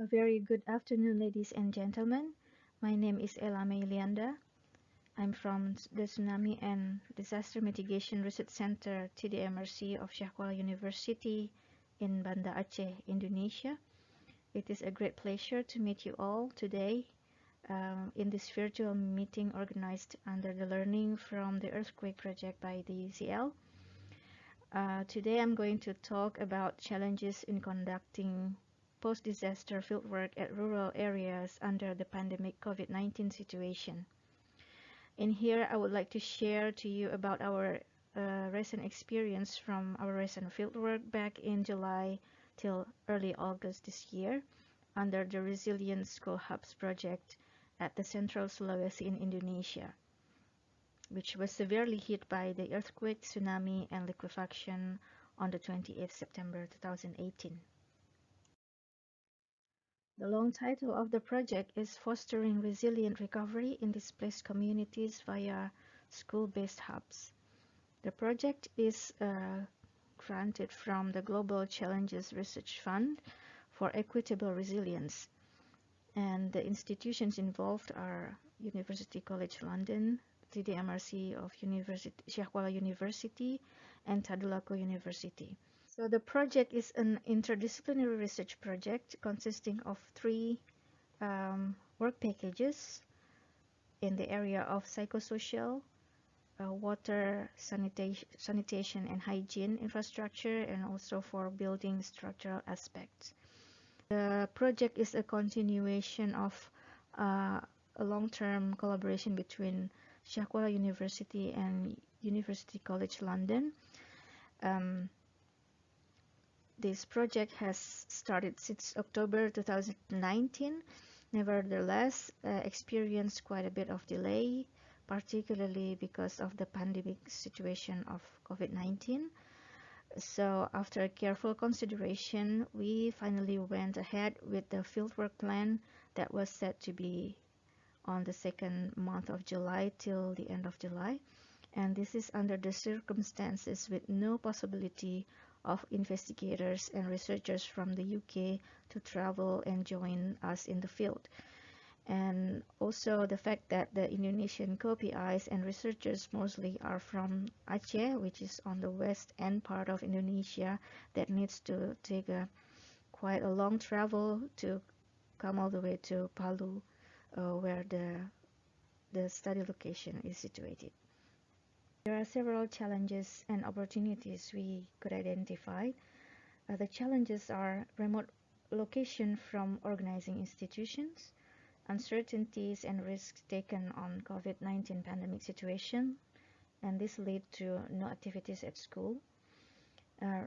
A very good afternoon, ladies and gentlemen. My name is Melianda. I'm from the Tsunami and Disaster Mitigation Research Center TDMRC of Kuala University in Banda Aceh, Indonesia. It is a great pleasure to meet you all today in this virtual meeting organized under the Learning from the Earthquake project by the ECL. Today I'm going to talk about challenges in conducting post-disaster fieldwork at rural areas under the pandemic COVID-19 situation. In here, I would like to share to you about our recent experience from our recent fieldwork back in July till early August this year under the Resilient School Hubs project at the Central Sulawesi in Indonesia, which was severely hit by the earthquake, tsunami, and liquefaction on the 28th September 2018. The long title of the project is Fostering Resilient Recovery in Displaced Communities via School-Based Hubs. The project is granted from the Global Challenges Research Fund for Equitable Resilience. And the institutions involved are University College London, TDMRC of Kuala University, and Tadulako University. So the project is an interdisciplinary research project consisting of three work packages in the area of psychosocial, water, sanitation and hygiene infrastructure, and also for building structural aspects. The project is a continuation of a long-term collaboration between Kuala University and University College London. This project has started since October 2019. Nevertheless, experienced quite a bit of delay, particularly because of the pandemic situation of COVID-19. So after careful consideration, we finally went ahead with the fieldwork plan that was set to be on the second month of July till the end of July. And this is under the circumstances with no possibility of investigators and researchers from the UK to travel and join us in the field. And also the fact that the Indonesian co-PIs and researchers mostly are from Aceh, which is on the west end part of Indonesia, that needs to take quite a long travel to come all the way to Palu, where the study location is situated. There are several challenges and opportunities we could identify. The challenges are remote location from organizing institutions, uncertainties and risks taken on COVID-19 pandemic situation, and this led to no activities at school.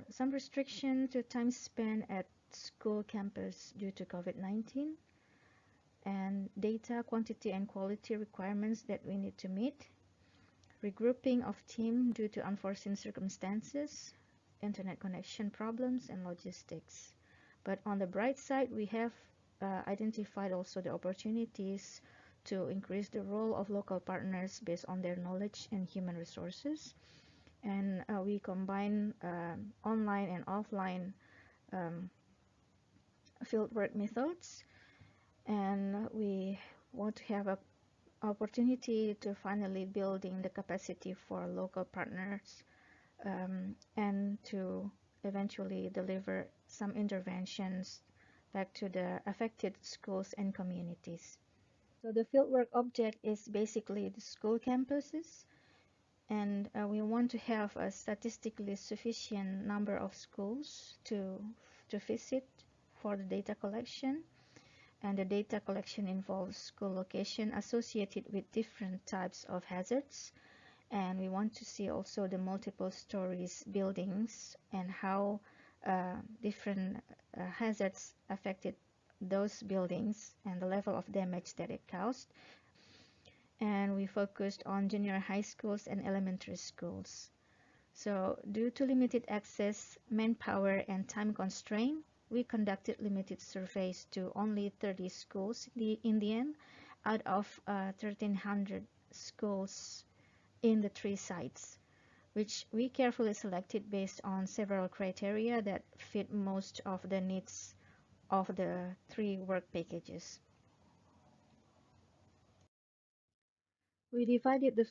Some restriction to time spent at school campus due to COVID-19, and data quantity and quality requirements that we need to meet. Regrouping of team due to unforeseen circumstances, internet connection problems, and logistics. But on the bright side, we have identified also the opportunities to increase the role of local partners based on their knowledge and human resources. And we combine online and offline fieldwork methods. And we want to have a opportunity to finally building the capacity for local partners and to eventually deliver some interventions back to the affected schools and communities. So the fieldwork object is basically the school campuses, and we want to have a statistically sufficient number of schools to visit for the data collection. And the data collection involves school location associated with different types of hazards. And we want to see also the multiple stories buildings and how different hazards affected those buildings and the level of damage that it caused. And we focused on junior high schools and elementary schools. So due to limited access, manpower, and time constraint, we conducted limited surveys to only 30 schools in the end, out of 1,300 schools in the 3 sites, which we carefully selected based on several criteria that fit most of the needs of the 3 work packages. We divided the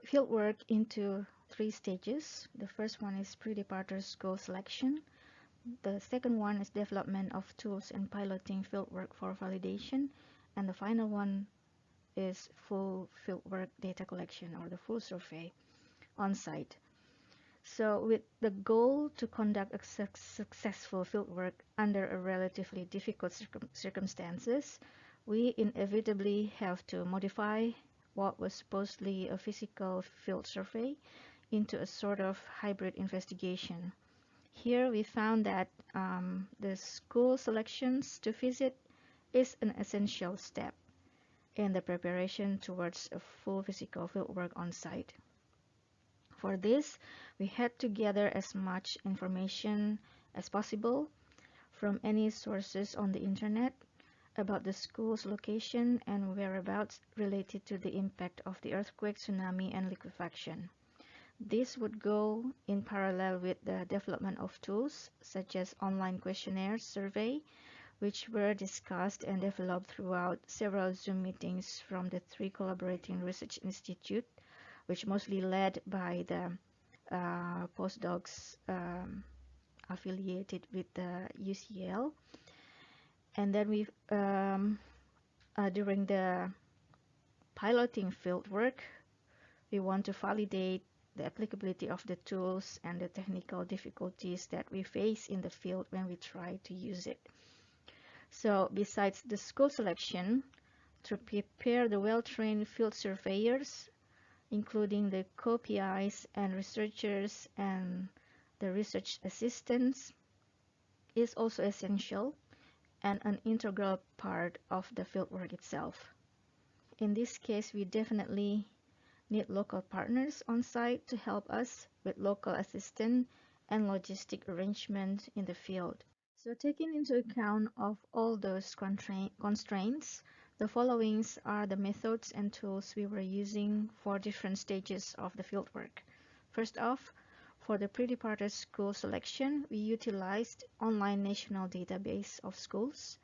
field work into 3 stages. The first one is pre-departure goal selection. The second one is development of tools and piloting fieldwork for validation. And the final one is full fieldwork data collection, or the full survey on site. So with the goal to conduct a successful fieldwork under a relatively difficult circumstances, we inevitably have to modify what was supposedly a physical field survey into a sort of hybrid investigation. Here we found that the school selections to visit is an essential step in the preparation towards a full physical fieldwork on site. For this, we had to gather as much information as possible from any sources on the internet about the school's location and whereabouts related to the impact of the earthquake, tsunami, and liquefaction. This would go in parallel with the development of tools such as online questionnaire survey, which were discussed and developed throughout several Zoom meetings from the 3 collaborating research institutes, which mostly led by the postdocs affiliated with the UCL. And then we, during the piloting fieldwork, we want to validate the applicability of the tools and the technical difficulties that we face in the field when we try to use it. So besides the school selection, to prepare the well-trained field surveyors, including the co-PIs and researchers and the research assistants, is also essential and an integral part of the fieldwork itself. In this case, we definitely need local partners on site to help us with local assistance and logistic arrangement in the field. So taking into account of all those constraints, the following are the methods and tools we were using for different stages of the fieldwork. First off, for the pre-departure school selection, we utilized online national database of schools,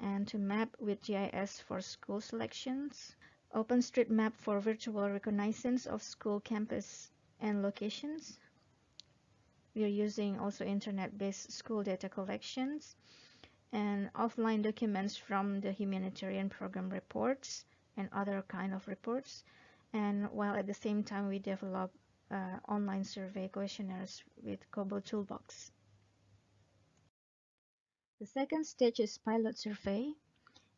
and to map with GIS for school selections, OpenStreetMap for virtual reconnaissance of school campus and locations. We are using also internet-based school data collections and offline documents from the humanitarian program reports and other kind of reports. And while at the same time we develop online survey questionnaires with Kobo Toolbox. The second stage is pilot survey.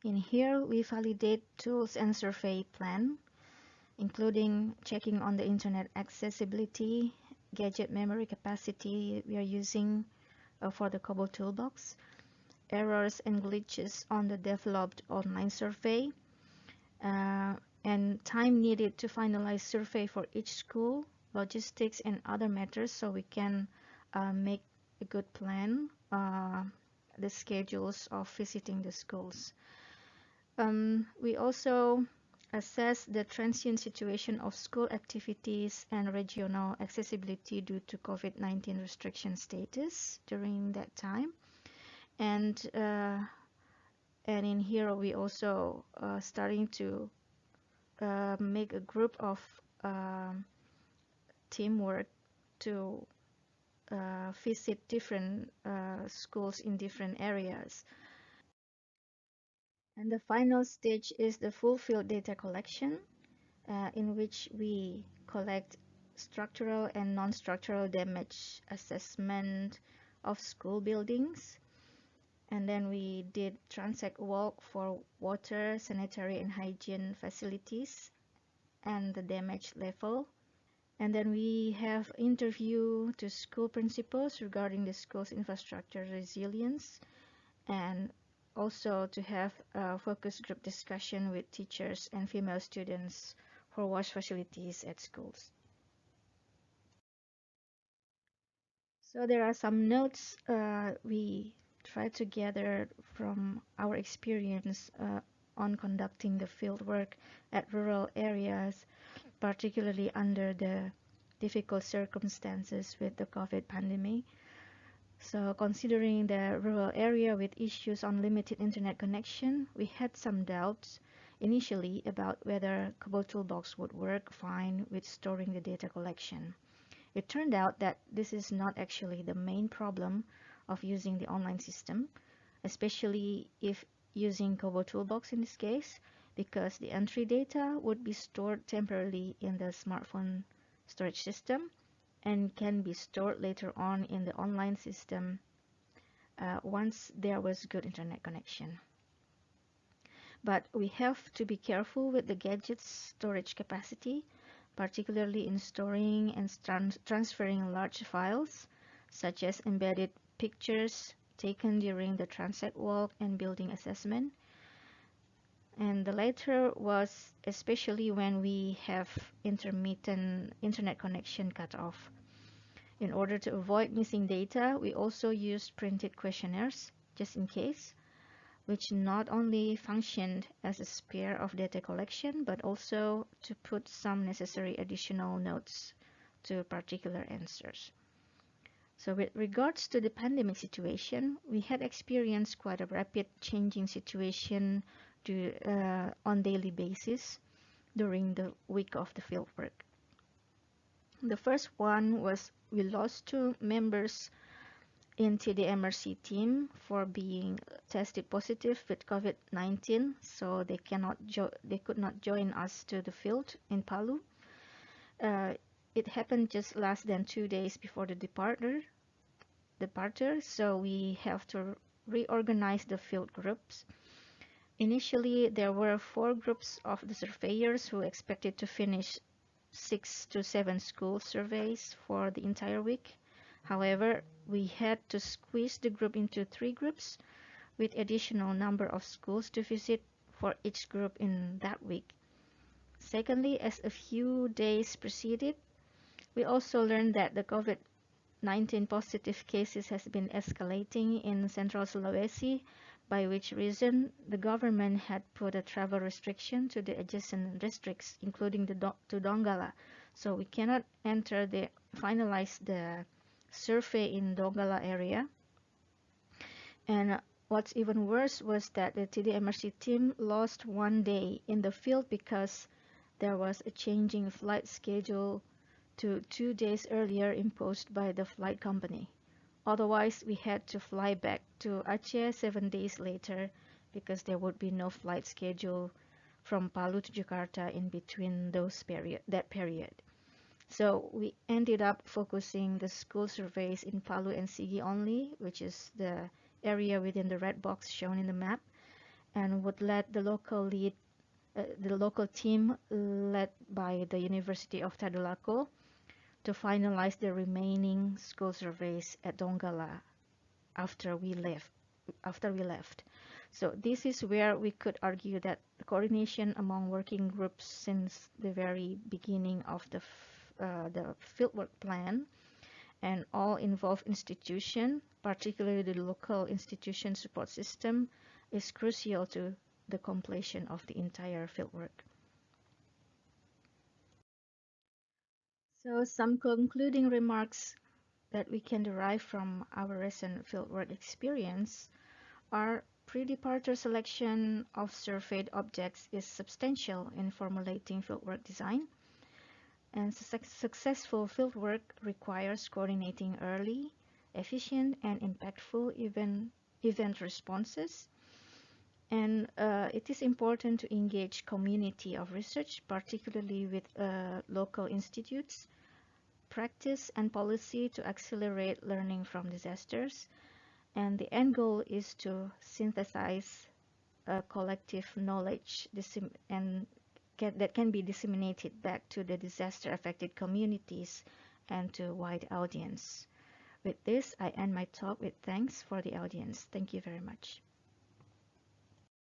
In here, we validate tools and survey plan, including checking on the internet accessibility, gadget memory capacity we are using for the Kobo Toolbox, errors and glitches on the developed online survey, and time needed to finalize survey for each school, logistics and other matters, so we can make a good plan, the schedules of visiting the schools. We also assess the transient situation of school activities and regional accessibility due to COVID-19 restriction status during that time. And in here we also starting to make a group of teamwork to visit different schools in different areas. And the final stage is the full field data collection, in which we collect structural and non-structural damage assessment of school buildings. And then we did transect walk for water, sanitary and hygiene facilities and the damage level. And then we have interview to school principals regarding the school's infrastructure resilience, and also to have a focus group discussion with teachers and female students for wash facilities at schools. So there are some notes we try to gather from our experience on conducting the field work at rural areas, particularly under the difficult circumstances with the COVID pandemic. So considering the rural area with issues on limited internet connection, we had some doubts initially about whether Kobo Toolbox would work fine with storing the data collection. It turned out that this is not actually the main problem of using the online system, especially if using Kobo Toolbox in this case, because the entry data would be stored temporarily in the smartphone storage system and can be stored later on in the online system once there was good internet connection. But we have to be careful with the gadget's storage capacity, particularly in storing and transferring large files, such as embedded pictures taken during the transect walk and building assessment. And the latter was especially when we have intermittent internet connection cut off. In order to avoid missing data, we also used printed questionnaires, just in case, which not only functioned as a spare of data collection, but also to put some necessary additional notes to particular answers. So with regards to the pandemic situation, we had experienced quite a rapid changing situation on daily basis during the week of the fieldwork. The first one was we lost 2 members in TDMRC team for being tested positive with COVID-19, so they could not join us to the field in Palu. It happened just less than 2 days before the departure, so we have to reorganize the field groups. Initially, there were 4 groups of the surveyors who expected to finish 6 to 7 school surveys for the entire week. However, we had to squeeze the group into 3 groups with additional number of schools to visit for each group in that week. Secondly, as a few days proceeded, we also learned that the COVID-19 positive cases has been escalating in central Sulawesi, by which reason the government had put a travel restriction to the adjacent districts, including to Donggala. So we cannot finalize the survey in Donggala area. And what's even worse was that the TDMRC team lost 1 day in the field because there was a changing flight schedule to 2 days earlier imposed by the flight company. Otherwise, we had to fly back to Aceh 7 days later because there would be no flight schedule from Palu to Jakarta in between that period. So we ended up focusing the school surveys in Palu and Sigi only, which is the area within the red box shown in the map, and would let the local team led by the University of Tadulako to finalize the remaining school surveys at Donggala after we left. So this is where we could argue that the coordination among working groups since the very beginning of the fieldwork plan and all involved institutions, particularly the local institution support system, is crucial to the completion of the entire fieldwork. So some concluding remarks that we can derive from our recent fieldwork experience are pre-departure selection of surveyed objects is substantial in formulating fieldwork design, and successful fieldwork requires coordinating early, efficient, and impactful event responses. And it is important to engage community of research, particularly with local institutes, practice and policy to accelerate learning from disasters. And the end goal is to synthesize collective knowledge that can be disseminated back to the disaster-affected communities and to a wide audience. With this, I end my talk with thanks for the audience. Thank you very much.